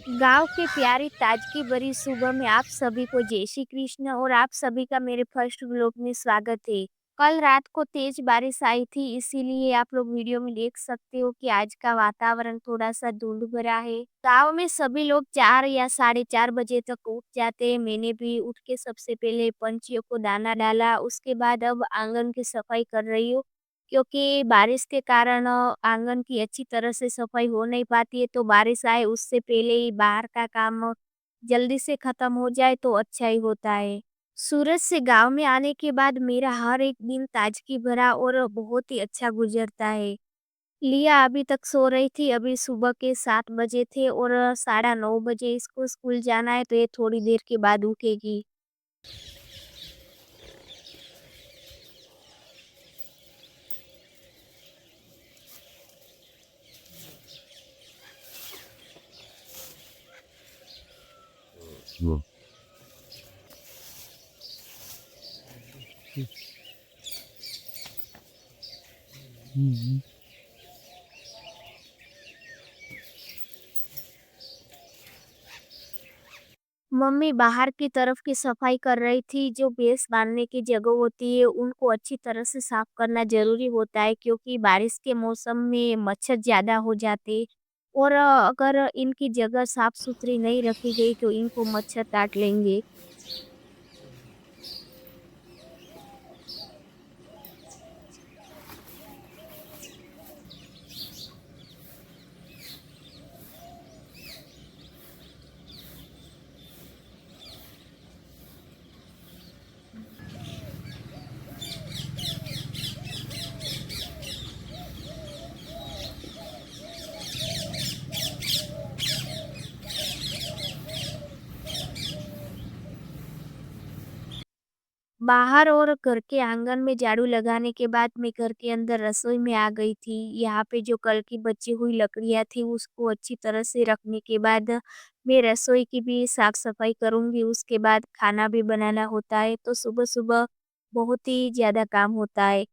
गाँव के प्यारी ताजगी भरी सुबह में आप सभी को जय श्री कृष्ण और आप सभी का मेरे फर्स्ट व्लॉग में स्वागत है। कल रात को तेज बारिश आई थी इसीलिए आप लोग वीडियो में देख सकते हो कि आज का वातावरण थोड़ा सा धुंध भरा है। गाँव में सभी लोग 4 या साढ़े 4 बजे तक उठ जाते हैं। मैंने भी उठ के सबसे पहले पंछियों को दाना डाला, उसके बाद अब आंगन की सफाई कर रही हूँ। क्योंकि बारिश के कारण आंगन की अच्छी तरह से सफाई हो नहीं पाती है, तो बारिश आए उससे पहले ही बाहर का काम जल्दी से खत्म हो जाए तो अच्छा ही होता है। सूरज से गांव में आने के बाद मेरा हर एक दिन ताजगी भरा और बहुत ही अच्छा गुजरता है। लिया अभी तक सो रही थी, अभी सुबह के 7 बजे थे और 9:30 बजे इसको स्कूल जाना है, तो ये थोड़ी देर के बाद उठेगी। Wow. Mhm. मम्मी बाहर की तरफ की सफाई कर रही थी। जो भैंस बांधने की जगह होती है, उनको अच्छी तरह से साफ करना ज़रूरी होता है क्योंकि बारिश के मौसम में मच्छर ज़्यादा हो जाते हैं और अगर इनकी जगह साफ-सुथरी नहीं रखी गई तो इनको मच्छर काट लेंगे। बाहर और घर के आंगन में झाड़ू लगाने के बाद मैं घर के अंदर रसोई में आ गई थी। यहाँ पे जो कल की बची हुई लकड़ियाँ थी उसको अच्छी तरह से रखने के बाद मैं रसोई की भी साफ-सफाई करूँगी। उसके बाद खाना भी बनाना होता है, तो सुबह-सुबह बहुत ही ज़्यादा काम होता है।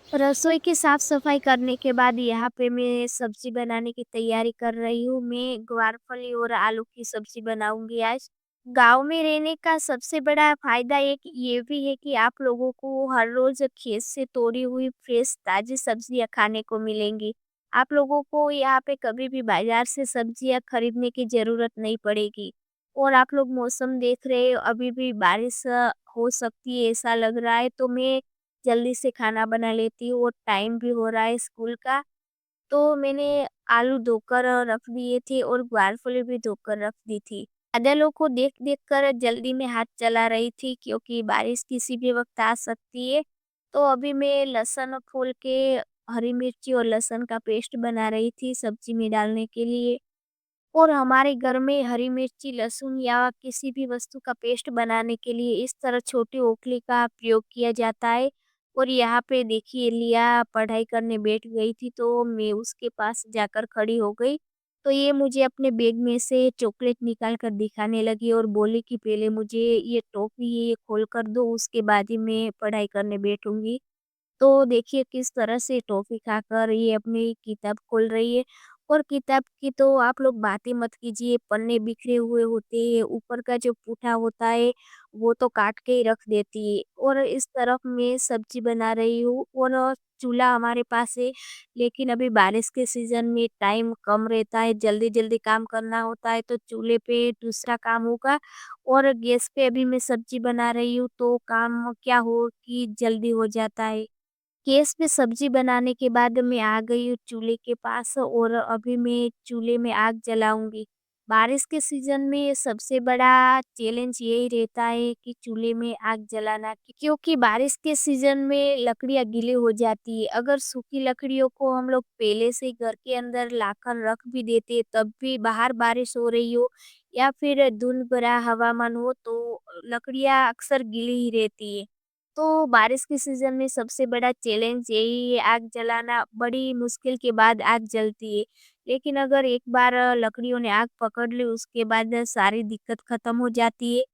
रसोई की साफ-सफाई करने के बाद यहाँ पे मैं सब्ज़ी बनाने की तैयारी कर रही हूँ। मैं ग्वारफली और आलू की सब्ज़ी बनाऊँगी आज। गाँव में रहने का सबसे बड़ा फ़ायदा एक ये भी है कि आप लोगों को हर रोज़ खेत से तोड़ी हुई फ्रेश ताज़ी सब्ज़ियाँ खाने को मिलेंगी। आप लोगों को यहाँ पे कभी भी बाज़ार से सब्ज़ियाँ खरीदने की ज़रूरत नहीं पड़ेगी। और आप लोग मौसम देख रहे हो, अभी भी बारिश हो सकती है ऐसा लग रहा है, तो मैं जल्दी से खाना बना लेती हूँ और टाइम भी हो रहा है स्कूल का, तो मैंने आलू धोकर रख दिए थे और ग्वारफली भी धोकर रख दी थी। बादलों को देख-देख कर जल्दी में हाथ चला रही थी क्योंकि बारिश किसी भी वक़्त आ सकती है। तो अभी मैं लहसुन खोल के हरी मिर्ची और लहसुन का पेस्ट बना रही थी सब्ज़ी में डालने के लिए। और हमारे घर में हरी मिर्ची, लहसुन या किसी भी वस्तु का पेस्ट बनाने के लिए इस तरह छोटी ओखली का प्रयोग किया जाता है। और यहाँ पे देखिए लिया पढ़ाई करने बैठ गई थी तो मैं उसके पास जाकर खड़ी हो गई। तो ये मुझे अपने बैग में से चॉकलेट निकाल कर दिखाने लगी और बोली कि पहले मुझे ये टॉफ़ी है ये खोल कर दो उसके बाद ही मैं पढ़ाई करने बैठूँगी। तो देखिए किस तरह से टॉफ़ी खाकर ये अपनी किताब खोल रही है और किताब की तो आप लोग बात ही मत कीजिए, पन्ने बिखरे हुए होते हैं, ऊपर का जो पुठा होता है, वो तो काट के ही रख देती है। और इस तरफ मैं सब्ज़ी बना रही हूँ और चूल्हा हमारे पास है, लेकिन अभी बारिश के सीज़न में टाइम कम रहता है, जल्दी-जल्दी काम करना होता है, तो चूल्हे पे दूसरा काम होगा और गैस पे अभी मैं सब्ज़ी बना रही हूँ, तो काम क्या हो कि जल्दी हो जाता है। गैस पे सब्जी बनाने के बाद मैं आ गई हूँ चूल्हे के पास और अभी मैं चूल्हे में आग जलाऊँगी। बारिश के सीज़न में सबसे बड़ा चैलेंज यही रहता है कि चूल्हे में आग जलाना क्योंकि बारिश के सीज़न में लकड़ियाँ गीली हो जाती है। अगर सूखी लकड़ियों को हम लोग पहले से घर के अंदर लाकर रख भी देते तब भी बाहर बारिश हो रही हो या फिर धुंध भरा हवामान हो तो लकड़ियाँ अक्सर गीली ही रहती है। तो बारिश के सीज़न में सबसे बड़ा चैलेंज यही है आग जलाना, बड़ी मुश्किल के बाद आग जलती है। लेकिन अगर एक बार लकड़ियों ने आग पकड़ ली उसके बाद सारी दिक्कत ख़त्म हो जाती है।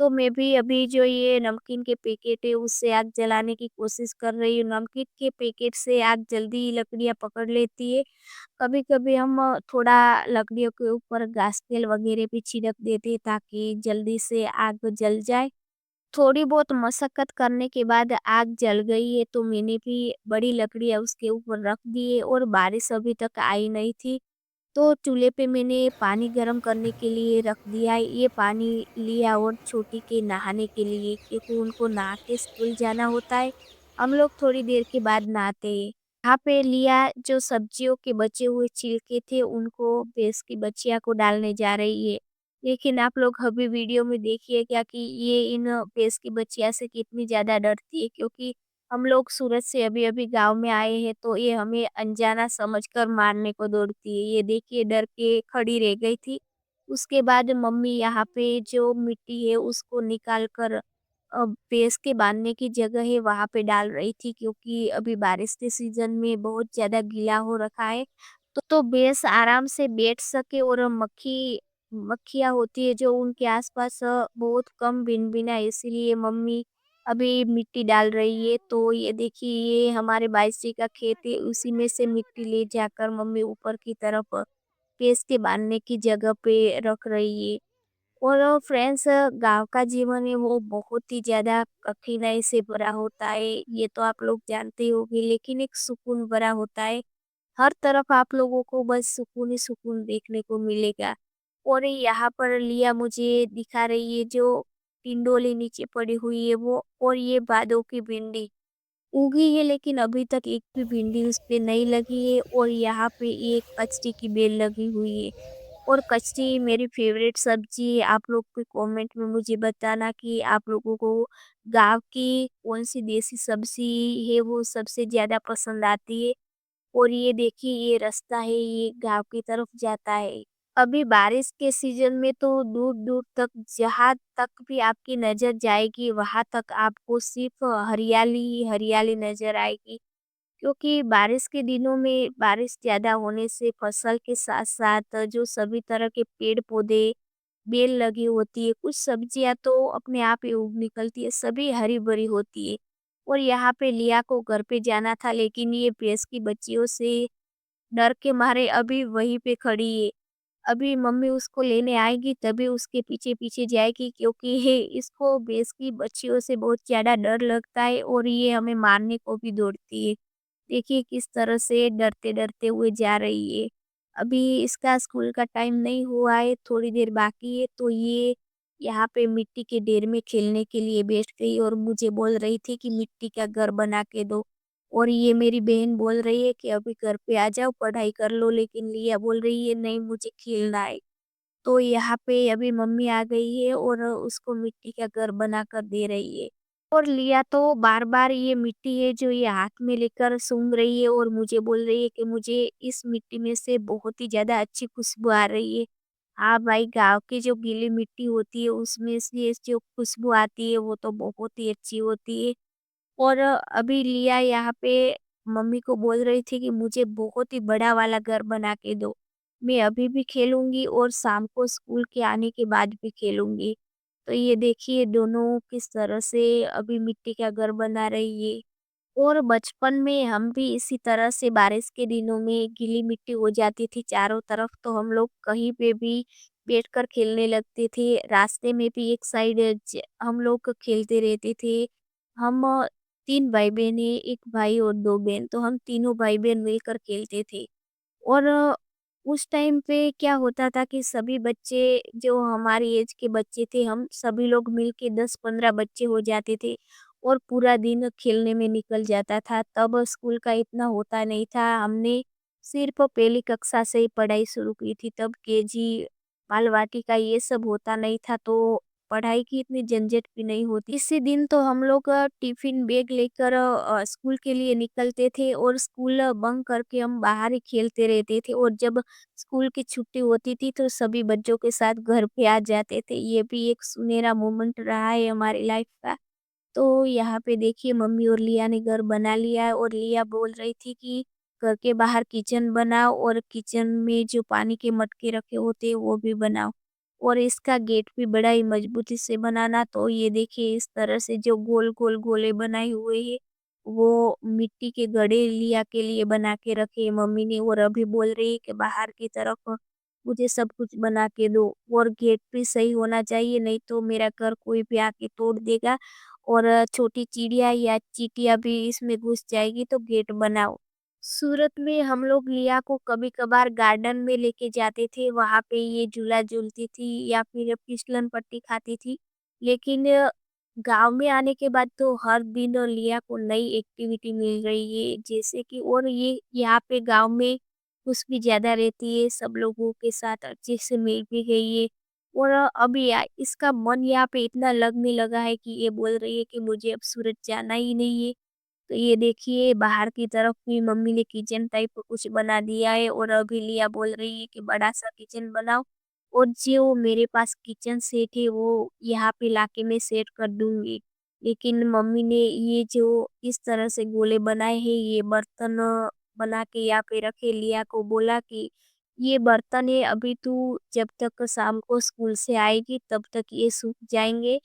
तो मैं भी अभी जो ये नमकीन के पैकेट है उससे आग जलाने की कोशिश कर रही हूँ। नमकीन के पैकेट से आग जल्दी लकड़ियाँ पकड़ लेती है। कभी-कभी हम थोड़ा लकड़ियों के ऊपर गैस तेल वगैरह भी छिड़क देते हैं ताकि जल्दी से आग जल जाए। थोड़ी बहुत मशक्कत करने के बाद आग जल गई है तो मैंने भी बड़ी लकड़ियाँ उसके ऊपर रख दी है और बारिश अभी तक आई नहीं थी। तो चूल्हे पे मैंने पानी गरम करने के लिए रख दिया है। ये पानी लिया और छोटी के नहाने के लिए क्योंकि उनको नहा के स्कूल जाना होता है। हम लोग थोड़ी देर के बाद नहाते हैं। यहाँ पे लिया जो सब्जियों के बचे हुए छिलके थे उनको भैंस की बच्चिया को डालने जा रही है। लेकिन आप लोग अभी वीडियो में देखिए क्या कि ये इन भैंस की बच्चिया से कितनी ज़्यादा डरती है क्योंकि हम लोग सूरत से अभी-अभी गाँव में आए हैं तो ये हमें अनजाना समझकर मारने को दौड़ती है। ये देखिए डर के खड़ी रह गई थी। उसके बाद मम्मी यहाँ पे जो मिट्टी है उसको निकाल कर भैंस के बाँधने की जगह है वहाँ पे डाल रही थी क्योंकि अभी बारिश के सीज़न में बहुत ज़्यादा गीला हो रखा है। तो भैंस आराम से बैठ सके और मक्खियाँ होती है जो उनके आस-पास बहुत कम भिनभिनाए इसीलिए मम्मी अभी मिट्टी डाल रही है। तो ये देखिए ये हमारे बाईसी का खेत है उसी में से मिट्टी ले जाकर मम्मी ऊपर की तरफ भैंस के बाँधने की जगह पे रख रही है। और फ्रेंड्स गाँव का जीवन है वो बहुत ही ज़्यादा कठिनाई से भरा होता है, ये तो आप लोग जानते ही होंगे लेकिन एक सुकून भरा होता है। हर तरफ आप लोगों को बस सुकून ही सुकून देखने को मिलेगा। और यहाँ पर लिया मुझे दिखा रही है जो टिंडोली नीचे पड़ी हुई है वो और ये बादों की भिंडी उगी है लेकिन अभी तक एक भी भिंडी उस पे नहीं लगी है और यहाँ पे एक कचरी की बेल लगी हुई है। और कचरी मेरी फ़ेवरेट सब्ज़ी है। आप लोग भी कमेंट में मुझे बताना कि आप लोगों को गाँव की कौन-सी देसी सब्ज़ी है वो सबसे ज़्यादा पसंद आती है। और ये देखिए ये रास्ता है ये गाँव की तरफ जाता है। अभी बारिश के सीज़न में तो दूर-दूर तक जहाँ तक भी आपकी नज़र जाएगी वहाँ तक आपको सिर्फ़ हरियाली ही हरियाली नज़र आएगी। क्योंकि बारिश के दिनों में बारिश ज़्यादा होने से फसल के साथ-साथ जो सभी तरह के पेड़-पौधे, बेल लगी होती है, कुछ सब्जियाँ तो अपने आप ही उग निकलती है, सभी हरी-भरी होती है। और यहाँ पे लिया को घर पे जाना था लेकिन ये भैंस की बच्चियों से डर के मारे अभी वहीं पे खड़ी है। अभी मम्मी उसको लेने आएगी तभी उसके पीछे-पीछे जाएगी क्योंकि हे इसको भैंस की बच्चियों से बहुत ज़्यादा डर लगता है और ये हमें मारने को भी दौड़ती है। देखिए किस तरह से डरते-डरते हुए जा रही है। अभी इसका स्कूल का टाइम नहीं हुआ है, थोड़ी देर बाकी है तो ये यहाँ पे मिट्टी के ढेर में खेलने के लिए बैठ गई और मुझे बोल रही थी कि मिट्टी का घर बना के दो। और ये मेरी बहन बोल रही है कि अभी घर पे आ जाओ, पढ़ाई कर लो, लेकिन लिया बोल रही है नहीं मुझे खेलना है। तो यहाँ पे अभी मम्मी आ गई है और उसको मिट्टी का घर बनाकर दे रही है। और लिया तो बार-बार ये मिट्टी है जो ये हाथ में लेकर सूंघ रही है और मुझे बोल रही है कि मुझे इस मिट्टी में से बहुत ही ज़्यादा अच्छी खुशबू आ रही है। हाँ भाई, गाँव की जो गीली मिट्टी होती है उसमें से जो खुशबू आती है वो तो बहुत ही अच्छी होती है। और अभी लिया यहाँ पे मम्मी को बोल रही थी कि मुझे बहुत ही बड़ा वाला घर बना के दो। मैं अभी भी खेलूँगी और शाम को स्कूल के आने के बाद भी खेलूँगी। तो ये देखिए दोनों किस तरह से अभी मिट्टी का घर बना रही है। और बचपन में हम भी इसी तरह से बारिश के दिनों में गीली मिट्टी हो जाती थी चारों तरफ तो हम लोग कहीं पे भी बैठकर खेलने लगते थे। रास्ते में भी एक साइड हम लोग खेलते रहते थे। हम 3 भाई-बहन हैं, 1 भाई और 2 बहन, तो हम तीनों भाई-बहन मिलकर खेलते थे। और उस टाइम पे क्या होता था कि सभी बच्चे जो हमारी एज के बच्चे थे, हम सभी लोग मिलके 10-15 बच्चे हो जाते थे और पूरा दिन खेलने में निकल जाता था। तब स्कूल का इतना होता नहीं था, हमने सिर्फ़ पहली कक्षा से ही पढ़ाई शुरू की थी, तब केजी, बालवाटिका ये सब होता नहीं था, तो पढ़ाई की इतनी झंझट भी नहीं होती। इसी दिन तो हम लोग टिफ़िन बैग लेकर स्कूल के लिए निकलते थे और स्कूल बंक करके हम बाहर ही खेलते रहते थे और जब स्कूल की छुट्टी होती थी तो सभी बच्चों के साथ घर पे आ जाते थे। ये भी एक सुनहरा मोमेंट रहा है हमारी लाइफ का। तो यहाँ पे देखिए मम्मी और लिया ने घर बना लिया है और लिया बोल रही थी कि घर के बाहर किचन बनाओ और किचन में जो पानी के मटके रखे होते हैं वो भी बनाओ। और इसका गेट भी बड़ा ही मजबूती से बनाना। तो ये देखिए इस तरह से जो गोल-गोल गोले बनाए हुए हैं, वो मिट्टी के घड़े लिया के लिए बना के रखे हैं मम्मी ने, और अभी बोल रही है कि बाहर की तरफ मुझे सब कुछ बना के दो, और गेट भी सही होना चाहिए, नहीं तो मेरा घर कोई भी आके तोड़ देगा और छोटी चिड़िया या चींटियाँ भी इसमें घुस जाएगी, तो गेट बनाओ। सूरत में हम लोग लिया को कभी-कभार गार्डन में लेके जाते थे, वहाँ पे ये झूला झूलती थी या फिर फिसलन पट्टी खाती थी। लेकिन गाँव में आने के बाद तो हर दिन लिया को नई एक्टिविटी मिल रही है, जैसे कि और ये यहाँ पे गाँव में खुश भी ज़्यादा रहती है, सब लोगों के साथ अच्छे से मिल भी गई है। और अभी इसका मन यहाँ पे इतना लगने लगा है कि ये बोल रही है कि मुझे अब सूरत जाना ही नहीं है। तो ये देखिए बाहर की तरफ भी मम्मी ने किचन टाइप कुछ बना दिया है, और अभी लिया बोल रही है कि बड़ा सा किचन बनाओ, और जो मेरे पास किचन सेट है वो यहाँ पे लाके मैं सेट कर दूंगी। लेकिन मम्मी ने ये जो इस तरह से गोले बनाए हैं, ये बर्तन बना के यहाँ पे रखे, लिया को बोला कि ये बर्तन है, अभी तू जब तक शाम को स्कूल से आएगी तब तक ये सूख जाएंगे,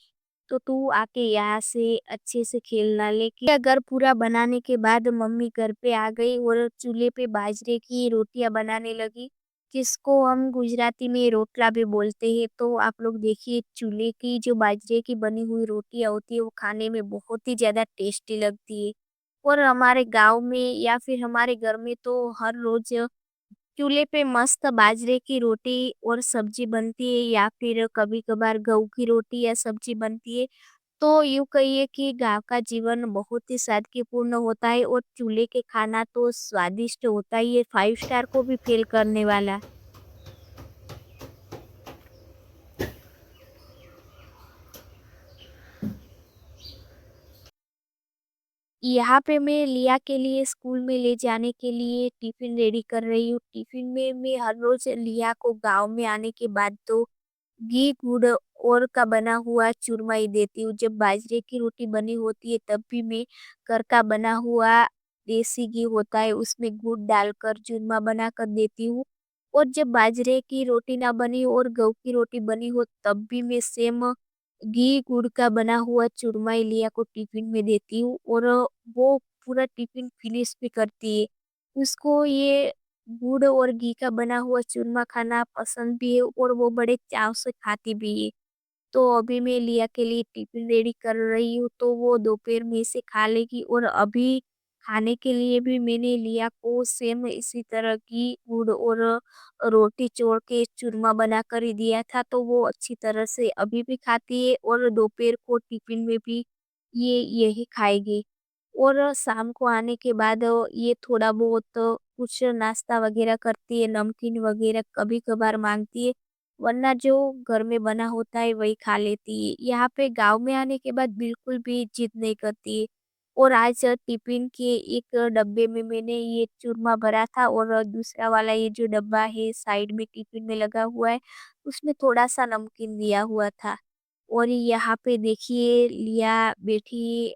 तो तू आके यहाँ से अच्छे से खेलना। लेकिन अगर पूरा बनाने के बाद मम्मी घर पे आ गई और चूल्हे पे बाजरे की रोटियां बनाने लगी, जिसको हम गुजराती में रोटला भी बोलते हैं। तो आप लोग देखिए चूल्हे की जो बाजरे की बनी हुई रोटियां होती है वो खाने में बहुत ही ज़्यादा टेस्टी लगती है। और हमारे गांव में या फिर हमारे घर में तो हर रोज चूल्हे पे मस्त बाजरे की रोटी और सब्जी बनती है, या फिर कभी-कभार गेहूं की रोटी या सब्जी बनती है। तो यूँ कहिए कि गाँव का जीवन बहुत ही सादगीपूर्ण होता है, और चूल्हे के खाना तो स्वादिष्ट होता ही है, 5 स्टार को भी फ़ेल करने वाला। यहाँ पे मैं लिया के लिए स्कूल में ले जाने के लिए टिफ़िन रेडी कर रही हूँ। टिफ़िन में मैं हर रोज़ लिया को गाँव में आने के बाद तो घी, गुड़ और का बना हुआ चूरमा ही देती हूँ। जब बाजरे की रोटी बनी होती है तब भी मैं घर का बना हुआ देसी घी होता है उसमें गुड़ डालकर चूरमा बनाकर देती हूँ। और जब बाजरे की रोटी ना बनी हो और गेहूं की रोटी बनी हो तब भी मैं सेम घी गुड़ का बना हुआ चूरमा ही लिया को टिफिन में देती हूँ, और वो पूरा टिफिन फिनिश भी करती है। उसको ये गुड़ और घी का बना हुआ चूरमा खाना पसंद भी है, और वो बड़े चाव से खाती भी है। तो अभी मैं लिया के लिए टिफिन रेडी कर रही हूँ, तो वो दोपहर में से खा लेगी, और अभी खाने के लिए भी मैंने लिया को सेम इसी तरह की गुड़ और रोटी जोड़ के चूरमा बना कर ही दिया था, तो वो अच्छी तरह से अभी भी खाती है, और दोपहर को टिफिन में भी ये यही खाएगी। और शाम को आने के बाद ये थोड़ा बहुत कुछ नाश्ता वगैरह करती है, नमकीन वगैरह कभी-कभार माँगती है, वरना जो घर में बना होता है वही खा लेती है। यहाँ पे गाँव में आने के बाद बिल्कुल भी जिद नहीं करती है। और आज टिफ़िन के एक डब्बे में मैंने ये चूरमा भरा था, और दूसरा वाला ये जो डब्बा है साइड में टिफ़िन में लगा हुआ है, उसमें थोड़ा-सा नमकीन दिया हुआ था। और यहाँ पे देखिए लिया बैठी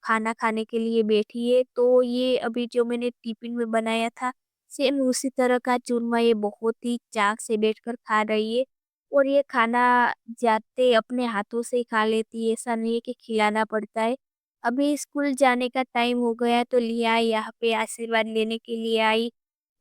खाना खाने के लिए बैठी है, तो ये अभी जो मैंने टिफ़िन में बनाया था, सेम उसी तरह का चूरमा ये बहुत ही चाव से बैठकर खा रही है। और ये खाना जाते अपने हाथों से ही खा लेती है, ऐसा नहीं है कि खिलाना पड़ता है। अभी स्कूल जाने का टाइम हो गया तो लिया यहाँ पे आशीर्वाद लेने के लिए आई,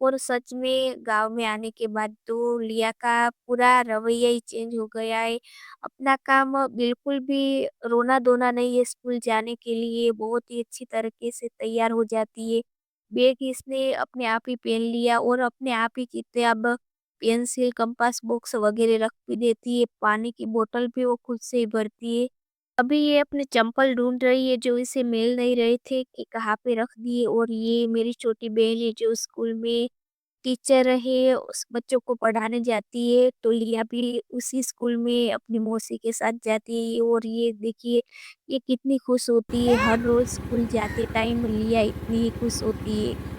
और सच में गाँव में आने के बाद तो लिया का पूरा रवैया ही चेंज हो गया है। अपना काम बिल्कुल भी रोना-धोना नहीं है स्कूल जाने के लिए, बहुत ही अच्छी तरीके से तैयार हो जाती है। बैग इसने अपने आप ही पहन लिया, और अपने आप ही किताब, पेंसिल, कंपास बॉक्स वगैरह रख भी देती है, पानी की बोतल भी वो खुद से ही भरती है। अभी ये अपने चंपल ढूँढ रही है जो इसे मिल नहीं रहे थे कि कहाँ पे रख दिए, और ये मेरी छोटी बहन है जो स्कूल में टीचर है, उस बच्चों को पढ़ाने जाती है, तो लिया भी उसी स्कूल में अपनी मौसी के साथ जाती है, और ये देखिए ये कितनी खुश होती है, हर रोज़ स्कूल जाते टाइम लिया इतनी ही खुश होती है।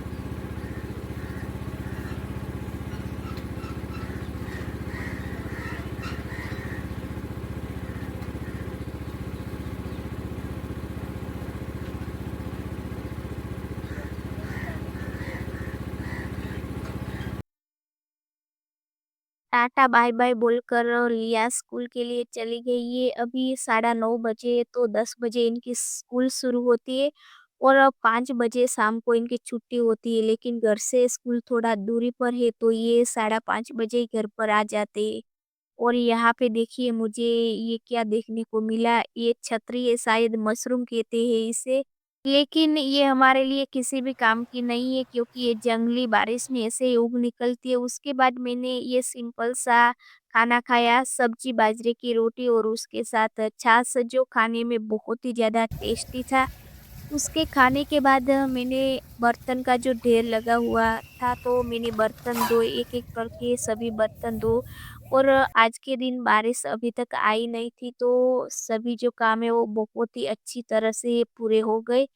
टाटा बाय-बाय बोलकर लिया स्कूल के लिए चली गई। ये अभी 9:30 बजे तो 10 बजे इनकी स्कूल शुरू होती है और 5 बजे शाम को इनकी छुट्टी होती है। लेकिन घर से स्कूल थोड़ा दूरी पर है तो ये 5:30 बजे ही घर पर आ जाते हैं। और यहाँ पे देखिए मुझे ये क्या देखने को मिला, ये छतरी है शायद मशरूम कहते हैं इसे। लेकिन ये हमारे लिए किसी भी काम की नहीं है क्योंकि ये जंगली बारिश में ऐसे ही उग निकलती है। उसके बाद मैंने ये सिंपल सा खाना खाया, सब्जी बाजरे की रोटी और उसके साथ छाछ जो खाने में बहुत ही ज़्यादा टेस्टी था। उसके खाने के बाद मैंने बर्तन का जो ढेर लगा हुआ था तो मैंने बर्तन धोए, एक-एक करके सभी बर्तन धो और आज के दिन बारिश अभी तक आई नहीं थी तो सभी जो काम है वो बहुत ही अच्छी तरह से पूरे हो गए।